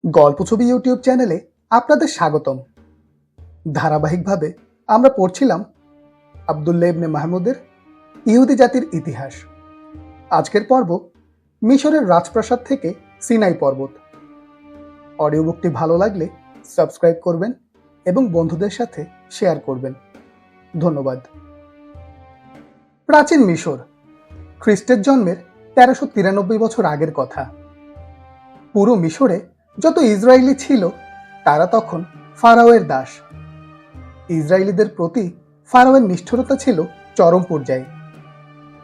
গল্প ছবি ইউটিউব চ্যানেলে আপনাদের স্বাগতম। ধারাবাহিকভাবে আমরা পড়ছিলাম আব্দুল্লাহ ইবনে মাহমুদের ইহুদি জাতির ইতিহাস। আজকের পর্ব মিশরের রাজপ্রাসাদ থেকে সিনাই পর্বত। অডিও বুকটি ভালো লাগলে সাবস্ক্রাইব করবেন এবং বন্ধুদের সাথে শেয়ার করবেন। ধন্যবাদ। প্রাচীন মিশর, খ্রিস্টের জন্মের 1393 বছর আগের কথা। পুরো মিশরে যত ইসরায়েলি ছিল তারা তখন ফারাওয়ের দাস। ইসরায়েলিদের প্রতি ফারাওয়ের নিষ্ঠুরতা ছিল চরম পর্যায়ে।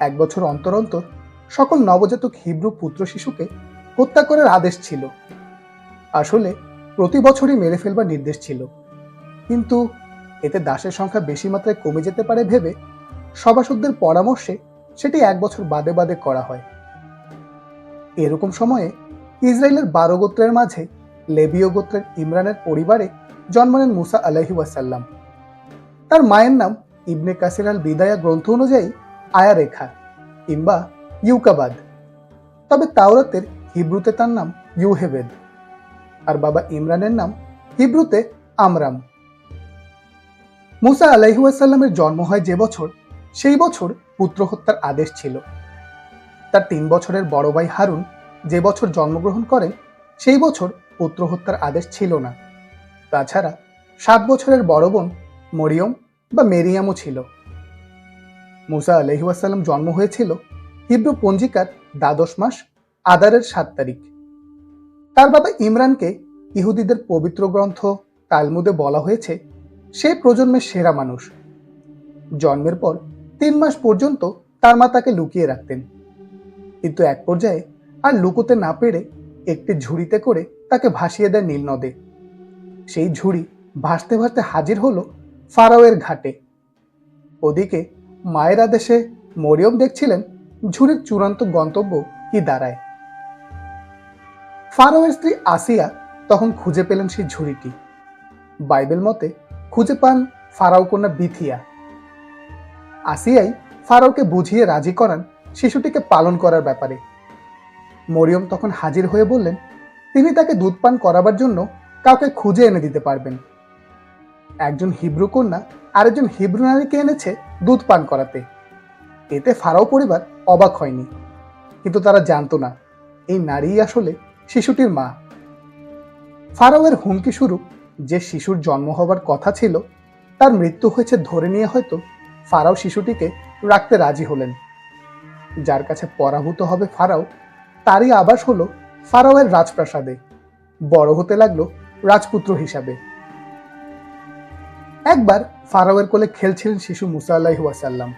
1 বছর অন্তর অন্তর সকল নবজাতক হিব্রু পুত্র শিশুকে হত্যা করার আদেশ ছিল। আসলে প্রতি বছরই মেরে ফেলবার নির্দেশ ছিল, কিন্তু এতে দাসের সংখ্যা বেশি মাত্রায় কমে যেতে পারে ভেবে সভাসদদের পরামর্শে সেটি 1 বছর বাদে বাদে করা হয়। এরকম সময়ে ইসরায়েলের 12 গোত্রের মাঝে লেবীয় গোত্রের ইমরানের পরিবারে জন্ম নেন মুসা আলাইহি ওয়াসাল্লাম। তার মায়ের নাম ইবনে কাসির আল বিদায়া গ্রন্থ অনুযায়ী আয়া রেখা কিংবা ইউকাবাদ, তবে তাওরাতের হিব্রুতে তার নাম ইউহেবেদ। আর বাবা ইমরানের নাম হিব্রুতে আমরাম। মুসা আলাইহি ওয়াসাল্লামের জন্ম হয় যে বছর, সেই বছর পুত্র হত্যার আদেশ ছিল। তার 3 বছরের বড় ভাই হারুন যে বছর জন্মগ্রহণ করেন, সেই বছর পুত্র হত্যার আদেশ ছিল না। তাছাড়া 7 বছরের বড় বোন মরিয়ম বা মেরিয়ামও ছিল। মুসা আলাইহি ওয়াসাল্লাম জন্ম হয়েছিল হিব্রু পঞ্জিকার 12 মাস আদারের 7 তারিখ। তার বাবা ইমরানকে ইহুদিদের পবিত্র গ্রন্থ তালমুদে বলা হয়েছে সে প্রজন্মের সেরা মানুষ। জন্মের পর 3 মাস পর্যন্ত তার মা তাকে লুকিয়ে রাখতেন, কিন্তু এক পর্যায়ে আর লুকোতে না পেরে একটি ঝুড়িতে করে তাকে ভাসিয়ে দেয় নীল নদে। সেই ঝুড়ি ভাসতে ভাসতে হাজির হলো ফারাওয়ের ঘাটে। ওদিকে মায়ের আদেশে মরিয়ম দেখছিলেন ঝুড়ির চূড়ান্ত গন্তব্য কি দাঁড়ায়। ফারাওয়ের স্ত্রী আসিয়া তখন খুঁজে পেলেন সেই ঝুড়িটি। বাইবেল মতে খুঁজে পান ফারাও কন্যা বিথিয়া। আসিয়াই ফারাওকে বুঝিয়ে রাজি করান শিশুটিকে পালন করার ব্যাপারে। মরিয়ম তখন হাজির হয়ে বললেন তিনি তাকে দুধ পান করাবার জন্য কাউকে খুঁজে এনে দিতে পারবেন। একজন হিব্রু কন্যা আরেকজন হিব্রু নারীকে এনেছে দুধ পান করাতে। এতে ফারাও পরিবার অবাক হয়নি, কিন্তু তারা জানতো না এই নারী আসলে শিশুটির মা। ফারাওয়ের হুমকি স্বরূপ যে শিশুর জন্ম হবার কথা ছিল তার মৃত্যু হয়েছে ধরে নিয়ে হয়তো ফারাও শিশুটিকে রাখতে রাজি হলেন। যার কাছে পরাভূত হবে ফারাও, তারই আবাস হলো ফারাওয়ের রাজপ্রাসাদে। বড় হতে লাগলো রাজপুত্র হিসাবে। একবার ফারাওয়ের কোলে খেলছিলেন শিশু মুসা আলাইহি ওয়াসাল্লাম।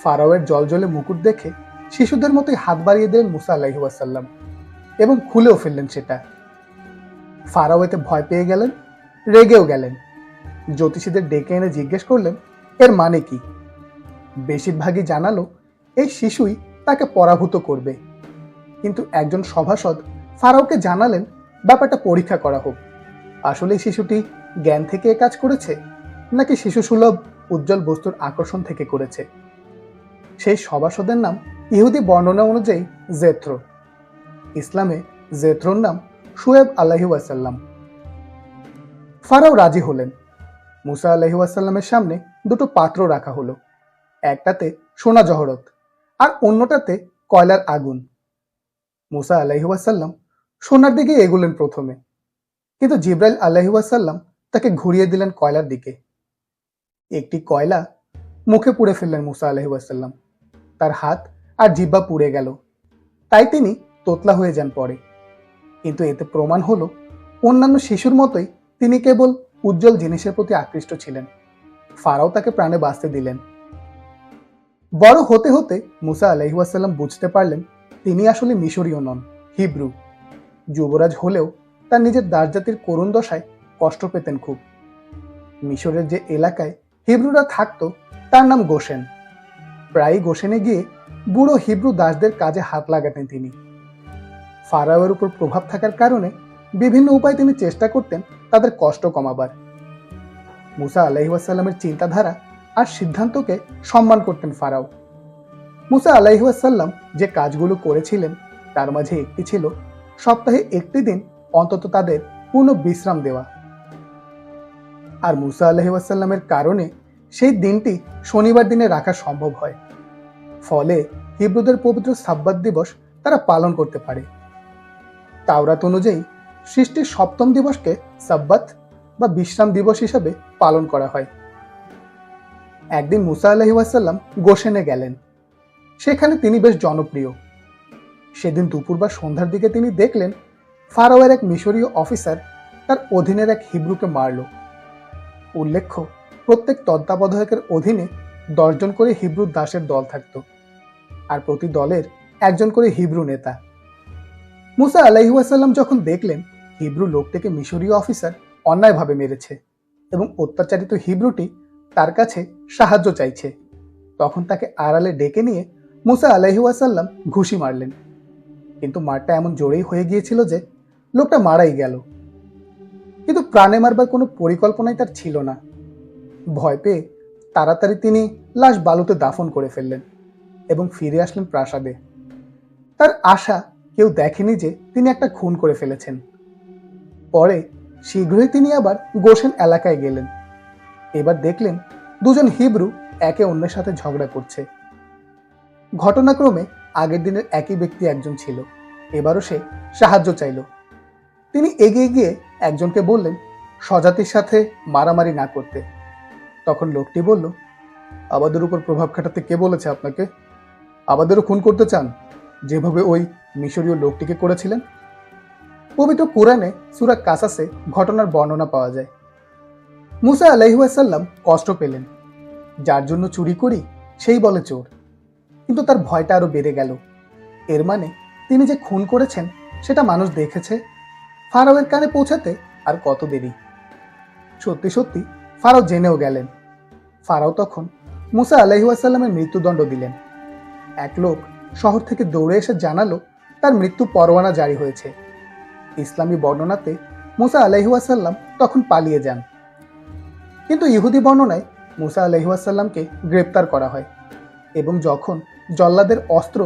ফারাওয়ের জলজলে মুকুট দেখে শিশুদের মতোই হাত বাড়িয়ে দিলেন মুসা আলাইহি ওয়াসাল্লাম এবং খুলেও ফেললেন সেটা। ফারাও এতে ভয় পেয়ে গেলেন, রেগেও গেলেন। জ্যোতিষীদের ডেকে এনে জিজ্ঞেস করলেন এর মানে কি। বেশিরভাগই জানালো এই শিশুই তাকে পরাভূত করবে, কিন্তু একজন সভাসদ ফারাওকে জানালেন ব্যাপারটা পরীক্ষা করা হোক। আসলে শিশুটি জ্ঞান থেকে এ কাজ করেছে নাকি শিশু সুলভ উজ্জ্বল বস্তুর আকর্ষণ থেকে করেছে। সেই সভাসদের নাম ইহুদি বর্ণনা অনুযায়ী জেথ্রো। ইসলামে জেথ্রোর নাম শুয়েব আলাইহি ওয়াসাল্লাম। ফারাও রাজি হলেন। মুসা আলাইহি ওয়াসাল্লামের সামনে 2টো পাত্র রাখা হলো, একটাতে সোনা জহরত আর অন্যটাতে কয়লার আগুন। মুসা আলাইহি ওয়াসাল্লাম সোনার দিকে এগুলেন প্রথমে, কিন্তু জিব্রাইল আলাইহি ওয়াসাল্লাম তাকে ঘুরিয়ে দিলেন কয়লার দিকে। একটি কয়লা মুখে পুড়ে ফেললেন মুসা আলাইহি ওয়াসাল্লাম। তার হাত আর জিহ্বা পুড়ে গেল, তাই তিনি তোতলা হয়ে যান পরে। কিন্তু এতে প্রমাণ হলো অন্যান্য শিশুর মতোই তিনি কেবল উজ্জ্বল জিনিসের প্রতি আকৃষ্ট ছিলেন। ফারাও তাকে প্রাণে বাঁচতে দিলেন। বড় হতে হতে মুসা আলাইহি ওয়াসাল্লাম বুঝতে পারলেন তিনি আসলে মিশরীয় নন, হিব্রু। যুবরাজ হলেও তার নিজের দাসজাতির করুণ দশায় কষ্ট পেতেন খুব। মিশরের যে এলাকায় হিব্রুরা থাকতো তার নাম গোশেন। প্রায়ই গোশেনে গিয়ে বুড়ো হিব্রু দাসদের কাজে হাত লাগাতেন তিনি। ফারাওয়ের উপর প্রভাব থাকার কারণে বিভিন্ন উপায়ে তিনি চেষ্টা করতেন তাদের কষ্ট কমাবার। মুসা আলাইহি ওয়াসাল্লামের চিন্তাধারা আর সিদ্ধান্তকে সম্মান করতেন ফারাও। মুসা আলাইহি ওয়াসাল্লাম যে কাজগুলো করেছিলেন তার মাঝে একটি ছিল সপ্তাহে একটি দিন অন্তত তাদের পূর্ণ বিশ্রাম দেওয়া। আর মুসা আলাইহিস সালামের কারণে সেই দিনটি শনিবার দিনে রাখা সম্ভব হয়। ফলে হিব্রুদের পবিত্র সাব্বাত দিবস তারা পালন করতে পারে। তাওরাত অনুযায়ী সৃষ্টির সপ্তম দিবসকে সাব্বাত বা বিশ্রাম দিবস হিসাবে পালন করা হয়। একদিন মুসা আলাইহিস সালাম গোশেনে গেলেন। সেখানে তিনি বেশ জনপ্রিয়। সেদিন দুপুর বা সন্ধ্যার দিকে তিনি দেখলেন ফারাওয়ের এক মিশরীয় অফিসার তার অধীনের এক হিব্রুকে মারল। উল্লেখ্য, প্রত্যেক তত্ত্বাবধায়কের অধীনে 10 জন করে হিব্রু দাসের দল থাকত, আর প্রতি দলের একজন করে হিব্রু নেতা। মুসা আলাইহিস সালাম যখন দেখলেন হিব্রু লোকটিকে মিশরীয় অফিসার অন্যায়ভাবে মেরেছে এবং অত্যাচারিত হিব্রুটি তার কাছে সাহায্য চাইছে, তখন তাকে আড়ালে ডেকে নিয়ে মুসা আলাইহিস সালাম ঘুষি মারলেন। কিন্তু মারটা এমন জোরেই হয়ে গিয়েছিল যে লোকটা মারাই গেল। কিন্তু প্রাণে মারবার কোনো পরিকল্পনাই তার ছিল না। ভয় পেয়ে তাড়াতাড়ি তিনি লাশ বালুতে দাফন করে ফেললেন এবং ফিরে আসলেন প্রাসাদে। তার আশা কেউ দেখেনি যে তিনি একটা খুন করে ফেলেছেন। পরে শীঘ্রই তিনি আবার গোশেন এলাকায় গেলেন। এবার দেখলেন দুজন হিব্রু একে অন্যের সাথে ঝগড়া করছে। ঘটনাক্রমে আগের দিনের একই ব্যক্তি একজন ছিল, এবারও সে সাহায্য চাইল। তিনি এগিয়ে গিয়ে একজনকে বললেন স্বজাতির সাথে মারামারি না করতে। তখন লোকটি বলল, আমাদের উপর প্রভাব খাটাতে কে বলেছে আপনাকে? আমাদেরও খুন করতে চান, যেভাবে ওই মিশরীয় লোকটিকে করেছিলেন? পবিত্র কুরআনে সূরা কাসাসে ঘটনার বর্ণনা পাওয়া যায়। মুসা আলাইহিস সালাম কষ্ট পেলেন। যার জন্য চুরি করি সেই বলে চোর। কিন্তু তার ভয়টা আরো বেড়ে গেল। এর মানে তিনি যে খুন করেছেন সেটা মানুষ দেখেছে। ফারাওয়ের কানে পৌঁছাতে আর কত দেরি। সত্যি সত্যি ফারাও জেনেও গেলেন। ফারাও তখন মুসা আলাইহিস সালামের মৃত্যুদণ্ড দিলেন। এক লোক শহর থেকে দৌড়ে এসে জানালো তার মৃত্যু পরোয়ানা জারি হয়েছে। ইসলামী বর্ণনাতে মুসা আলাইহিস সালাম তখন পালিয়ে যান। কিন্তু ইহুদি বর্ণনায় মুসা আলাইহিস সালামকে গ্রেপ্তার করা হয় এবং যখন জল্লাদের অস্ত্র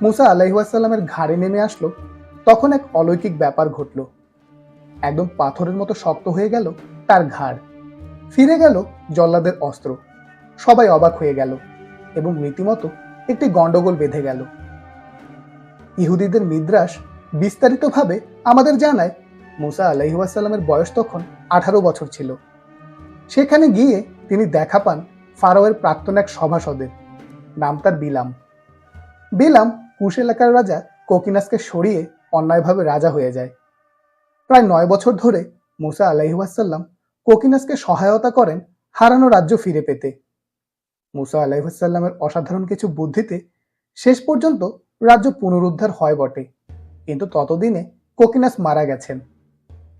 মুসা আলাইহিস সালামের ঘাড়ে নেমে আসলো, তখন এক অলৌকিক ব্যাপার ঘটল। একদম পাথরের মতো শক্ত হয়ে গেল তার ঘাড়। ফিরে গেল জল্লাদের অস্ত্র। সবাই অবাক হয়ে গেল এবং রীতিমতো একটি গন্ডগোল বেঁধে গেল। ইহুদিদের মিদ্রাস বিস্তারিতভাবে আমাদের জানায় মুসা আলাইহিস সালামের বয়স তখন 18 বছর ছিল। সেখানে গিয়ে তিনি দেখা পান ফারাওয়ের প্রাক্তন এক সভাসদের, নাম তার বিলাম। বিলাম কুশ এলাকার রাজা কোকিনাসকে সরিয়ে অন্যায়ভাবে রাজা হয়ে যায়। প্রায় 9 বছর ধরে মুসা আলাইহিস সালাম কোকিনাসকে সহায়তা করেন হারানো রাজ্য ফিরে পেতে। মুসা আলাইহিস সালামের অসাধারণ কিছু বুদ্ধিতে শেষ পর্যন্ত রাজ্য পুনরুদ্ধার হয় বটে, কিন্তু ততদিনে কোকিনাস মারা গেছেন।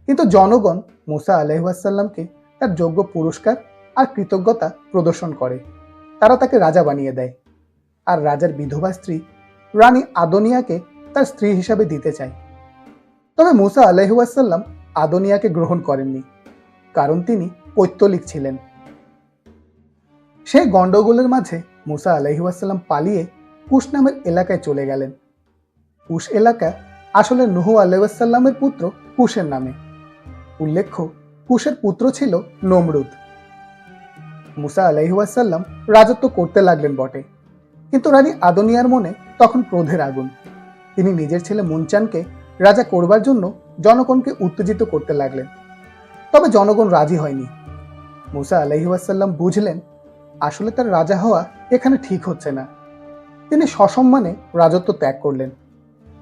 কিন্তু জনগণ মুসা আলাইহিস সালামকে তার যোগ্য পুরস্কার আর কৃতজ্ঞতা প্রদর্শন করে। তারা তাকে রাজা বানিয়ে দেয়, আর রাজার বিধবা স্ত্রী রানী আদোনিয়াকে তার স্ত্রী হিসাবে দিতে চায়। তবে মুসা আলাইহিস সালাম আদোনিয়াকে গ্রহণ করেননি, কারণ তিনি পৈত্তলিক ছিলেন। সেই গন্ডগোলের মাঝে মুসা আলাইহিস সালাম পালিয়ে কুশ নামের এলাকায় চলে গেলেন। কুশ এলাকা আসলে নূহ আলাইহিস সালামের পুত্র কুশের নামে। উল্লেখ্য, কুশের পুত্র ছিল নমরুদ। মুসা আলাইহিস সালাম রাজত্ব করতে লাগলেন বটে, কিন্তু রানী আদোনিয়ার মনে তখন ক্রোধের আগুন। তিনি নিজের ছেলে মুনচানকে রাজা করবার জন্য জনগণকে উত্তেজিত করতে লাগলেন। তবে জনগণ রাজি হয়নি। মুসা আলাইহিস সালাম বুঝলেন আসলে তার রাজা হওয়া এখানে ঠিক হচ্ছে না। তিনি সসম্মানে রাজত্ব ত্যাগ করলেন।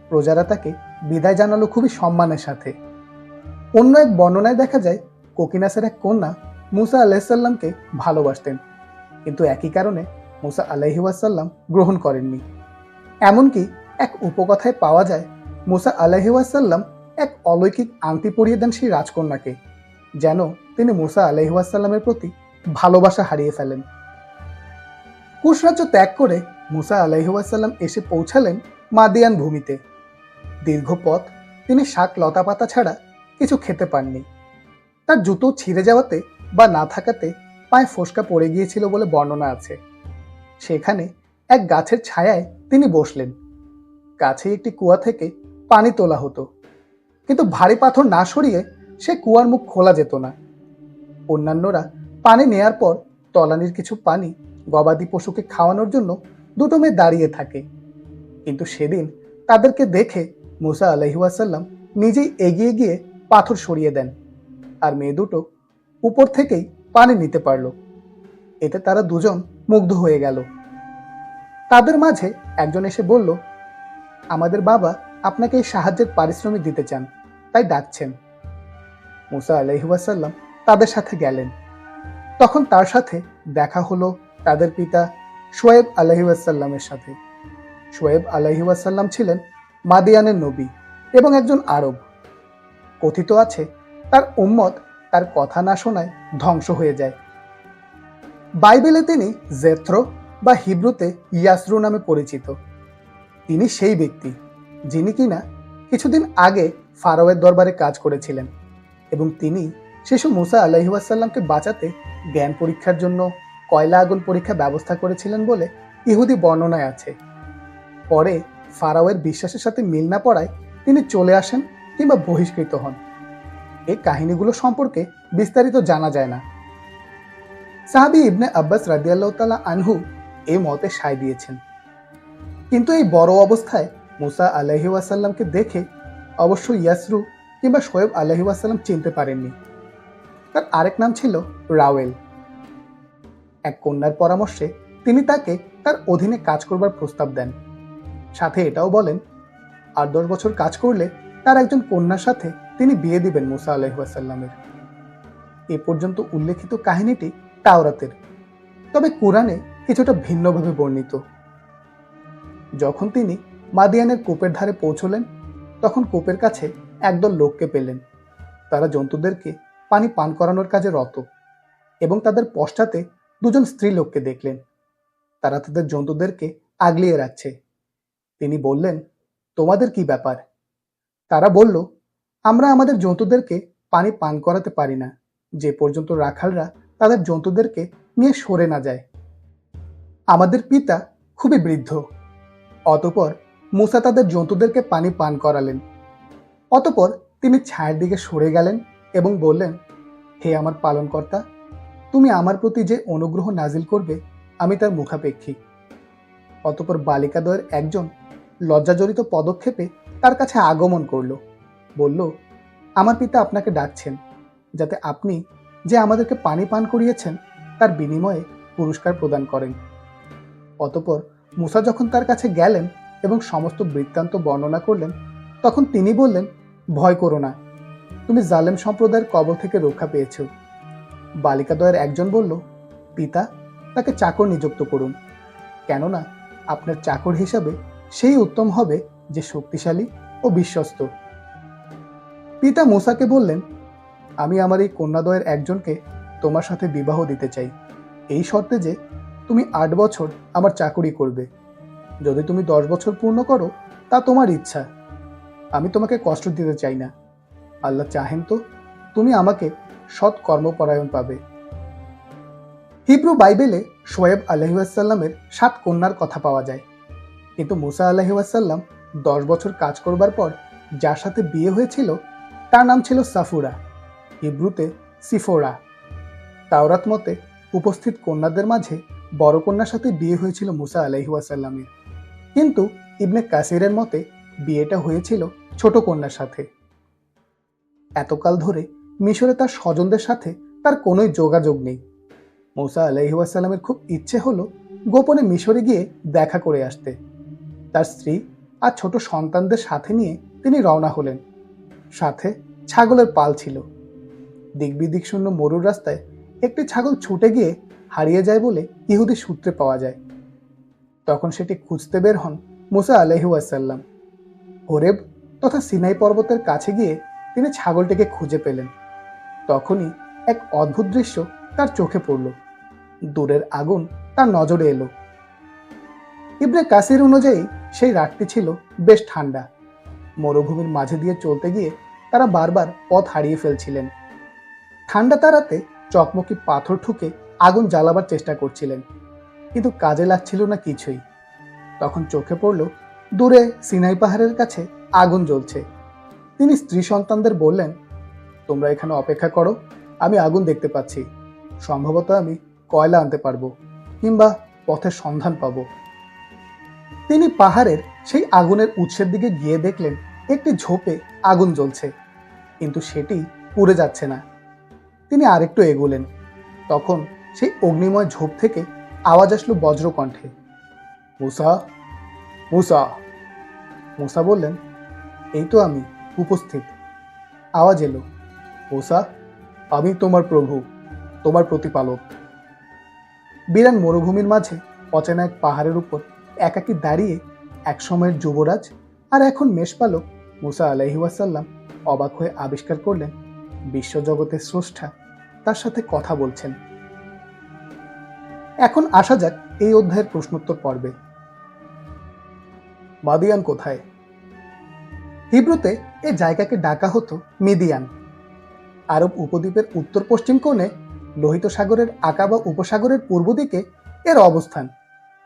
প্রজারা তাকে বিদায় জানালো খুবই সম্মানের সাথে। অন্য এক বর্ণনায় দেখা যায় কোকিনাসের এক কন্যা মুসা আলাইহিস সালামকে ভালোবাসতেন, কিন্তু একই কারণে মুসা আলাইহিস সালাম গ্রহণ করেননি। এমনকি এক উপকথায় পাওয়া যায় মুসা আলাইহিস সালাম এক অলৌকিক আংটি পরিয়ে দেন সেই রাজকন্যাকে, যেন তিনি মুসা আলাইহিস সালামের প্রতি ভালোবাসা হারিয়ে ফেলেন। কুশ রাজ্য ত্যাগ করে মুসা আলাইহিস সালাম এসে পৌঁছালেন মাদিয়ান ভূমিতে। দীর্ঘ পথ তিনি শাক লতা পাতা ছাড়া কিছু খেতে পাননি। তার জুতো ছিঁড়ে যাওয়াতে বা না থাকাতে পায়ে ফোসকা পড়ে গিয়েছিল বলে বর্ণনা আছে। সেখানে এক গাছের ছায়ায় তিনি বসলেন। কাছে একটি কুয়া থেকে পানি তোলা হতো। কিন্তু ভারী পাথর না সরিয়ে সে কুয়ার মুখ খোলা যেত না। অন্যান্যরা পানি নেয়ার পর তলানির কিছু পানি গবাদি পশুকে খাওয়ানোর জন্য দুটো মেয়ে দাঁড়িয়ে থাকে, কিন্তু সেদিন তাদেরকে দেখে মুসা আলাইহিস সালাম নিজেই এগিয়ে গিয়ে পাথর সরিয়ে দেন, আর মেয়ে দুটো উপর থেকেই পানি নিতে পারল। এতে তারা দুজন মুগ্ধ হয়ে গেল। তাদের মাঝে একজন এসে বলল, আমাদের বাবা আপনাকে এই সাহায্যের পারিশ্রমিক দিতে চান, তাই ডাকছেন। মুসা আলাইহিস সালাম তাদের সাথে গেলেন। তখন তার সাথে দেখা হলো তাদের পিতা শোয়েব আলাইহিস সালামের সাথে। শোয়েব আলাইহিস সালাম ছিলেন মাদিয়ানের নবী এবং একজন আরব। কথিত আছে তার উম্মত তার কথা না শোনায় ধ্বংস হয়ে যায়। বাইবেলে তিনি জেথ্রো বা হিব্রুতে ইয়াসরু নামে পরিচিত। তিনি সেই ব্যক্তি যিনি কিনা কিছুদিন আগে ফারাওয়ের দরবারে কাজ করেছিলেন, এবং তিনি শিশু মুসা আলাইহিস সালামকে বাঁচাতে জ্ঞান পরীক্ষার জন্য কয়লা আগুন পরীক্ষা ব্যবস্থা করেছিলেন বলে ইহুদি বর্ণনায় আছে। পরে ফারাওয়ের বিশ্বাসের সাথে মিল না পড়ায় তিনি চলে আসেন কিংবা বহিষ্কৃত হন। এই কাহিনীগুলো সম্পর্কে বিস্তারিত জানা যায় না। সাহাবী ইবনে আব্বাস রাদিয়াল্লাহু তাআলা আনহু এই মতে সায় দিয়েছেন, কিন্তু এই বড় অবস্থায় মুসা আলাইহিস সালামকে দেখে অবশ্য ইয়াসরু কিংবা শোয়েব আলাইহিস সালাম চিনতে পারেননি। তার আরেক নাম ছিল রাওয়েল। এক কন্যার পরামর্শে তিনি তাকে তার অধীনে কাজ করবার প্রস্তাব দেন। সাথে এটাও বলেন, আর 10 বছর কাজ করলে তার একজন কন্যার সাথে তিনি বিয়ে দিবেন মুসা আলাইহিস সালামের। এ পর্যন্ত উল্লেখিত কাহিনীটি তাওরাতের, তবে কোরআনে কিছুটা ভিন্নভাবে বর্ণিত। যখন তিনি মাদিয়ানের কূপের ধারে পৌঁছলেন, তখন কূপের কাছে একদল লোককে পেলেন। তারা জন্তুদেরকে পানি পান করানোর কাজে রত, এবং তাদের পশ্চাতে দুজন স্ত্রী লোককে দেখলেন। তারা তাদের জন্তুদেরকে আগলিয়ে রাখছে। তিনি বললেন, তোমাদের কি ব্যাপার? তারা বলল, আমরা আমাদের জন্তুদেরকে পানি পান করাতে পারি না, যে পর্যন্ত রাখালরা তাদের জন্তুদেরকে নিয়ে সরে না যায়। আমাদের পিতা খুবই বৃদ্ধ। অতঃপর মুসা তাদের জন্তুদেরকে পানি পান করালেন। অতঃপর তিনি ছায়ের দিকে সরে গেলেন এবং বললেন, হে আমার পালনকর্তা, তুমি আমার প্রতি যে অনুগ্রহ নাজিল করবে আমি তার মুখাপেক্ষী। অতঃপর বালিকাদ্বয়ের একজন লজ্জাজনিত পদক্ষেপে তার কাছে আগমন করল, বলল, আমার পিতা আপনাকে ডাকছেন, যাতে আপনি যে আমাদেরকে পানি পান করিয়েছেন তার বিনিময়ে পুরস্কার প্রদান করেন। অতঃপর মুসা যখন তার কাছে গেলেন এবং সমস্ত বৃত্তান্ত বর্ণনা করলেন, তখন তিনি বললেন, ভয় করো না, তুমি জালেম সম্প্রদায়ের কবর থেকে রক্ষা পেয়েছ। বালিকাদ্বয়ের একজন বলল, পিতা, তাকে চাকর নিযুক্ত করুন, কেননা আপনার চাকর হিসাবে সেই উত্তম হবে যে শক্তিশালী ও বিশ্বস্ত। পিতা মুসাকে বললেন, আমি আমার এই কন্যাদ্বয়ের একজনকে তোমার সাথে বিবাহ দিতে চাই, এই শর্তে যে তুমি 8 বছর আমার চাকরি করবে। যদি তুমি 10 বছর পূর্ণ করো তা তোমার ইচ্ছা, আমি তোমাকে কষ্ট দিতে চাই না। আল্লাহ চাহেন তো তুমি আমাকে সৎ কর্মপরায়ণ পাবে। হিব্রু বাইবেলে শোয়েব আলাইহিস সালামের 7 কন্যার কথা পাওয়া যায়, কিন্তু মুসা আলাইহিস সালাম 10 বছর কাজ করবার পর যার সাথে বিয়ে হয়েছিল তার নাম ছিল সাফুরা, হিব্রুতে সিফোরা। তাওরাত মতে উপস্থিত কন্যাদের মাঝে বড় কন্যার সাথে বিয়ে হয়েছিল মুসা আলাইহিস সালামের, কিন্তু ইবনে কাসিরের মতে বিয়েটা হয়েছিল ছোট কন্যার সাথে। এতকাল ধরে মিশরে তার স্বজনদের সাথে তার কোনো যোগাযোগ নেই। মুসা আলাইহিস সালামের খুব ইচ্ছে হলো গোপনে মিশরে গিয়ে দেখা করে আসতে। তার স্ত্রী আর ছোট সন্তানদের সাথে নিয়ে তিনি রওনা হলেন। সাথে ছাগলের পাল ছিল। দিকবিদিক শূন্য মরুর রাস্তায় একটি ছাগল ছুটে গিয়ে হারিয়ে যায় বলে ইহুদি সূত্রে পাওয়া যায়। তখন সেটি খুঁজতে বের হন মুসা আলাইহিস সালাম। হোরেব তথা সিনাই পর্বতের কাছে গিয়ে তিনি ছাগলটিকে খুঁজে পেলেন। তখনই এক অদ্ভুত দৃশ্য তার চোখে পড়ল। দূরের আগুন তার নজরে এলো। ইবনে কাসির অনুযায়ী সেই রাতটি ছিল বেশ ঠান্ডা। মরুভূমির মাঝে দিয়ে চলতে গিয়ে তারা বারবার পথ হারিয়ে ফেলছিলেন। ঠান্ডা তাড়াতে চকমকি পাথর ঠুকে আগুন জ্বালাবার চেষ্টা করছিলেন, কিন্তু কাজে লাগছিল না কিছুই। তখন চোখে পড়ল দূরে সিনাই পাহাড়ের কাছে আগুন জ্বলছে। তিনি স্ত্রী সন্তানদের বললেন, তোমরা এখানে অপেক্ষা করো, আমি আগুন দেখতে পাচ্ছি, সম্ভবত আমি কয়লা আনতে পারবো কিংবা পথের সন্ধান পাবো। তিনি পাহাড়ের সেই আগুনের উৎসের দিকে গিয়ে দেখলেন একটি ঝোপে আগুন জ্বলছে, কিন্তু সেটি পুড়ে যাচ্ছে না। তিনি আরেকটু এগোলেন। তখন সেই অগ্নিময় ঝোপ থেকে আওয়াজ আসলো বজ্রকণ্ঠে, মুসা, মুসা। মুসা বললেন, এই তো আমি উপস্থিত। আওয়াজ এলো, মুসা, আমি তোমার প্রভু, তোমার প্রতিপালক। বিরান মরুভূমির মাঝে অচেনা এক পাহাড়ের উপর একাকী দাঁড়িয়ে এক সময়ের যুবরাজ আর এখন মেষপালক মুসা আলাইহি ওয়াসাল্লাম অবাক হয়ে আবিষ্কার করলেন বিশ্বজগতের স্রষ্টা তার সাথে কথা বলছেন। এখন আসা যাক এই অধ্যায়ের প্রশ্নোত্তর পর্বে। মাদিয়ান কোথায়? হিব্রুতে এ জায়গাকে ডাকা হতো মিদিয়ান। আরব উপদ্বীপের উত্তর পশ্চিম কোণে লোহিত সাগরের আকাবা উপসাগরের পূর্ব দিকে এর অবস্থান।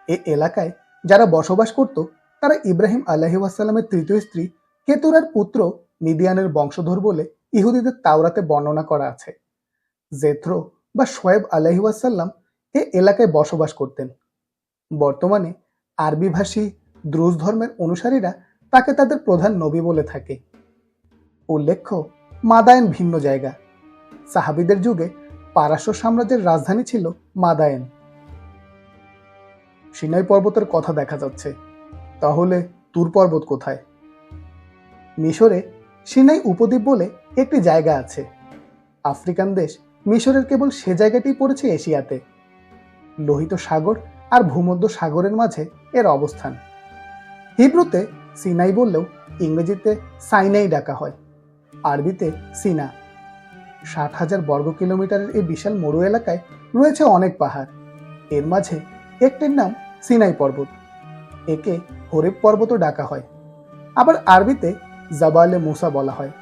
এ এলাকায় যারা বসবাস করত তারা ইব্রাহিম আলাইহি ওয়াসাল্লামের তৃতীয় স্ত্রী কেতুরার পুত্র মিদিয়ানের বংশধর বলে ইহুদিদের তাওরাতে বর্ণনা করা আছে। জেথ্রো বা শোয়েব আলাইহি ওয়াসাল্লাম এ এলাকায় বসবাস করতেন। বর্তমানে আরবিভাষী দ্রুজ ধর্মের অনুসারীরা তাকে তাদের প্রধান নবী বলে থাকে। উল্লেখ্য, মাদায়েন ভিন্ন জায়গা। সাহাবীদের যুগে পারস্য সাম্রাজ্যের রাজধানী ছিল মাদায়েন। সিনাই পর্বতের কথা দেখা যাচ্ছে, তাহলে তুর পর্বত কোথায়? মিশরে সিনাই উপদ্বীপ বলে একটি জায়গা আছে। আফ্রিকান দেশ মিশরের কেবল সে জায়গাটি পড়েছে এশিয়াতে। লোহিত সাগর আর ভূমধ্য সাগরের মাঝে এর অবস্থান। হিব্রুতে সিনাই বললেও ইংরেজিতে সাইনাই ডাকা হয়, আরবিতে সিনা। 60,000 বর্গ কিলোমিটারের এই বিশাল মরু এলাকায় রয়েছে অনেক পাহাড়। এর মাঝে একটির নাম সিনাই পর্বত। একে হরেব পর্বতও ডাকা হয়। আবার আরবিতে জাবালে মুসা বলা হয়,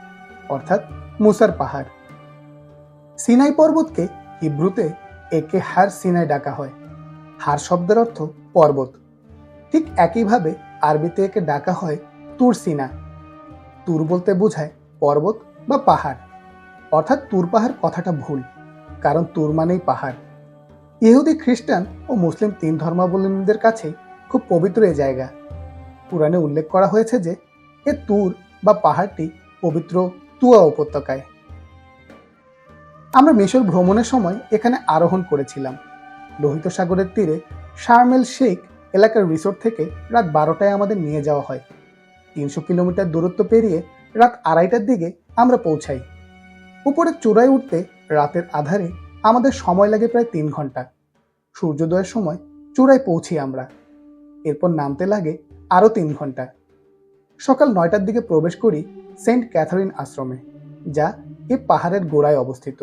অর্থাৎ মুসার পাহাড়। সিনাই পর্বতকে হিব্রুতে একে হার সিনাই ডাকা হয়। হার শব্দের অর্থ পর্বত। ঠিক একইভাবে আরবিতে একে ডাকা হয় তুর সিনা। তুর বলতে বোঝায় পর্বত বা পাহাড়, অর্থাৎ তুর পাহাড় কথাটা ভুল, কারণ তুর মানেই পাহাড়। ইহুদি, খ্রিস্টান ও মুসলিম 3 ধর্মাবলম্বীদের কাছে খুব পবিত্র এই জায়গা। কুরআনে উল্লেখ করা হয়েছে যে এ তুর বা পাহাড়টি পবিত্র তুয়া উপত্যকায়। আমরা মিশর ভ্রমণের সময় এখানে আরোহণ করেছিলাম। লোহিত সাগরের তীরে শার্মেল শেখ এলাকার রিসোর্ট থেকে রাত 12টায় আমাদের নিয়ে যাওয়া হয়। 300 কিলোমিটার দূরত্ব পেরিয়ে রাত 2:30টার দিকে আমরা পৌঁছাই। উপরে চূড়ায় উঠতে রাতের আধারে আমাদের সময় লাগে প্রায় 3 ঘন্টা। সূর্যোদয়ের সময় চূড়ায় পৌঁছি আমরা। এরপর নামতে লাগে আরও 3 ঘন্টা। সকাল 9টার দিকে প্রবেশ করি সেন্ট ক্যাথারিন আশ্রমে, যা এই পাহাড়ের গোড়ায় অবস্থিত।